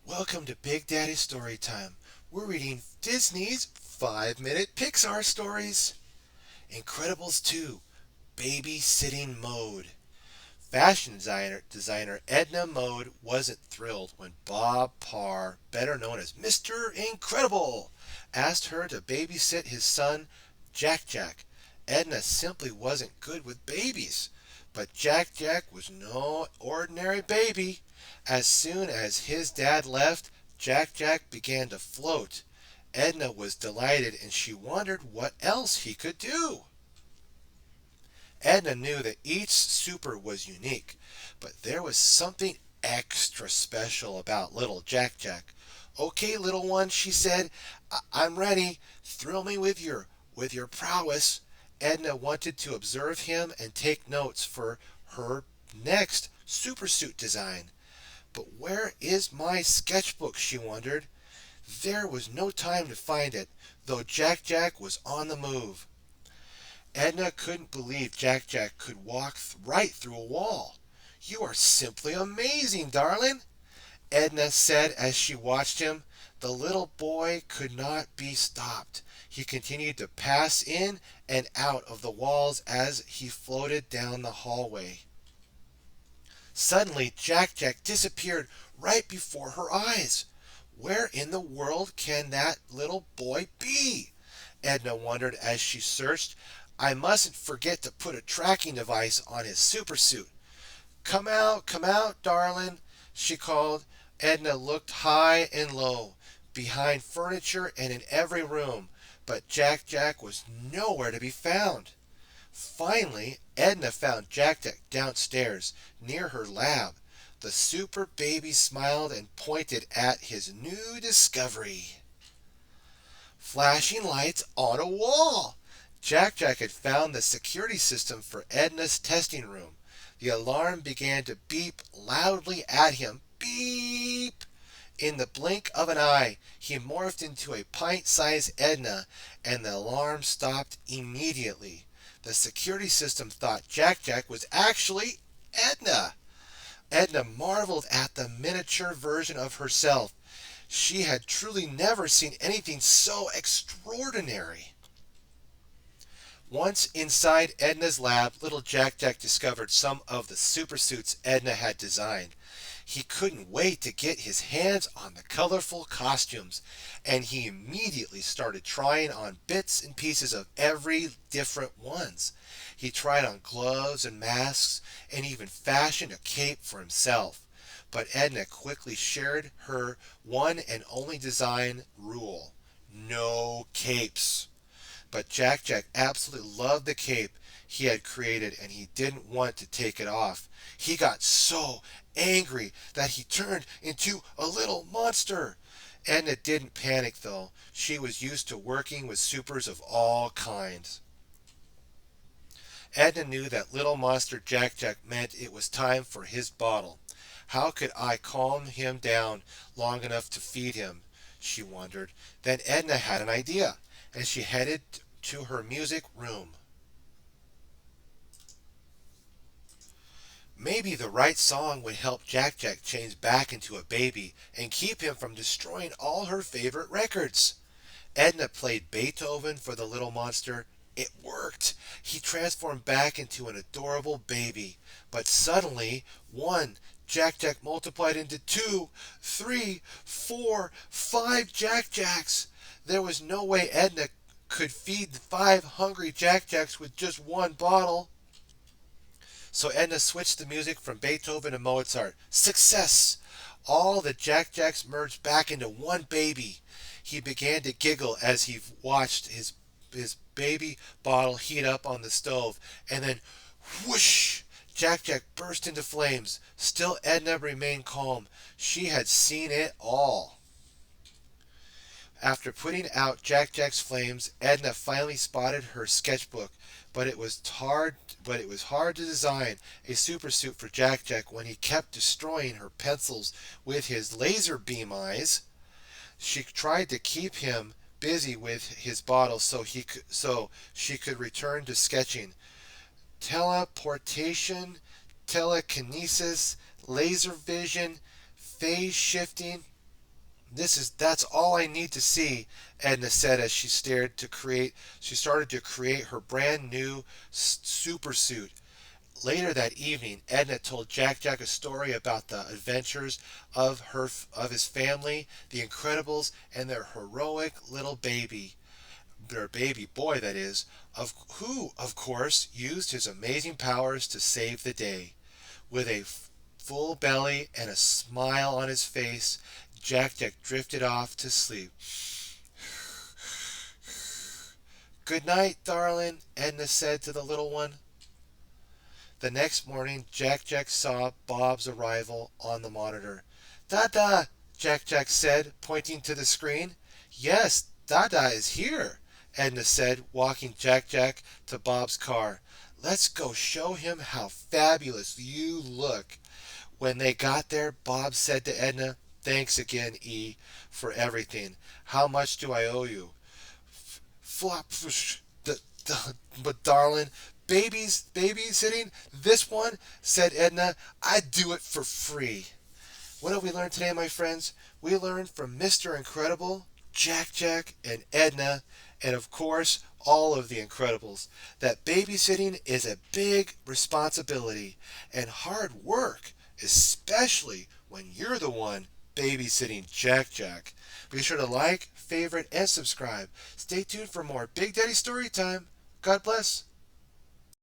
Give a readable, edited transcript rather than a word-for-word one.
Welcome to Big Daddy Storytime. We're reading Disney's 5-minute Pixar stories. Incredibles 2, Babysitting Mode. Fashion designer Edna Mode wasn't thrilled when Bob Parr, better known as Mr. Incredible, asked her to babysit his son, Jack Jack. Edna simply wasn't good with babies. But Jack Jack was no ordinary baby. As soon as his dad left, Jack Jack began to float. Edna was delighted and she wondered what else he could do. Edna knew that each super was unique, but there was something extra special about little Jack Jack. Okay, little one, she said, I'm ready. Thrill me with your prowess. Edna wanted to observe him and take notes for her next supersuit design. But where is my sketchbook? She wondered. There was no time to find it, though Jack Jack was on the move. Edna couldn't believe Jack Jack could walk right through a wall. You are simply amazing, darling, Edna said as she watched him. The little boy could not be stopped. He continued to pass in and out of the walls as he floated down the hallway. Suddenly, Jack Jack disappeared right before her eyes. Where in the world can that little boy be? Edna wondered as she searched. I mustn't forget to put a tracking device on his supersuit. Come out, darling, she called. Edna looked high and low, behind furniture and in every room, but Jack Jack was nowhere to be found. Finally, Edna found Jack Jack downstairs, near her lab. The super baby smiled and pointed at his new discovery. Flashing lights on a wall! Jack Jack had found the security system for Edna's testing room. The alarm began to beep loudly at him. Beep! In the blink of an eye, he morphed into a pint-sized Edna, and the alarm stopped immediately. The security system thought Jack Jack was actually Edna. Edna marveled at the miniature version of herself. She had truly never seen anything so extraordinary. Once inside Edna's lab, little Jack Jack discovered some of the supersuits Edna had designed. He couldn't wait to get his hands on the colorful costumes, and he immediately started trying on bits and pieces of every different ones. He tried on gloves and masks, and even fashioned a cape for himself. But Edna quickly shared her one and only design rule: no capes. But Jack Jack absolutely loved the cape he had created, and he didn't want to take it off. He got so angry that he turned into a little monster. Edna didn't panic, though. She was used to working with supers of all kinds. Edna knew that little monster Jack Jack meant it was time for his bottle. How could I calm him down long enough to feed him? She wondered. Then Edna had an idea, and she headed to her music room. Maybe the right song would help Jack Jack change back into a baby and keep him from destroying all her favorite records. Edna played Beethoven for the little monster. It worked. He transformed back into an adorable baby. But suddenly, Jack Jack multiplied into two, three, four, five Jack Jacks. There was no way Edna could feed 5 hungry Jack Jacks with just one bottle. So Edna switched the music from Beethoven to Mozart. Success! All the Jack Jacks merged back into one baby. He began to giggle as he watched his baby bottle heat up on the stove, and then whoosh! Jack Jack burst into flames. Still Edna remained calm. She had seen it all. After putting out Jack Jack's flames, Edna finally spotted her sketchbook, but it was hard to design a supersuit for Jack Jack when he kept destroying her pencils with his laser beam eyes. She tried to keep him busy with his bottle so she could return to sketching. Teleportation, telekinesis, laser vision, phase shifting. That's all I need to see, Edna said as she started to create her brand new super suit. Later that evening, Edna told Jack Jack a story about the adventures of his family, the Incredibles, and their heroic little baby, their baby boy that is, who of course used his amazing powers to save the day. With a full belly and a smile on his face, Jack Jack drifted off to sleep. "Good night, darling," Edna said to the little one. The next morning, Jack Jack saw Bob's arrival on the monitor. "Dada," Jack Jack said, pointing to the screen. "Yes, Dada is here," Edna said, walking Jack Jack to Bob's car. "Let's go show him how fabulous you look." When they got there, Bob said to Edna, "Thanks again, E, for everything. How much do I owe you?" Flop, but darling, babysitting this one, said Edna. "I'd do it for free." What have we learned today, my friends? We learned from Mr. Incredible, Jack Jack, and Edna, and of course, all of the Incredibles, that babysitting is a big responsibility and hard work, especially when you're the one babysitting Jack Jack. Be sure to like, favorite, and subscribe. Stay tuned for more Big Daddy Story Time. God bless.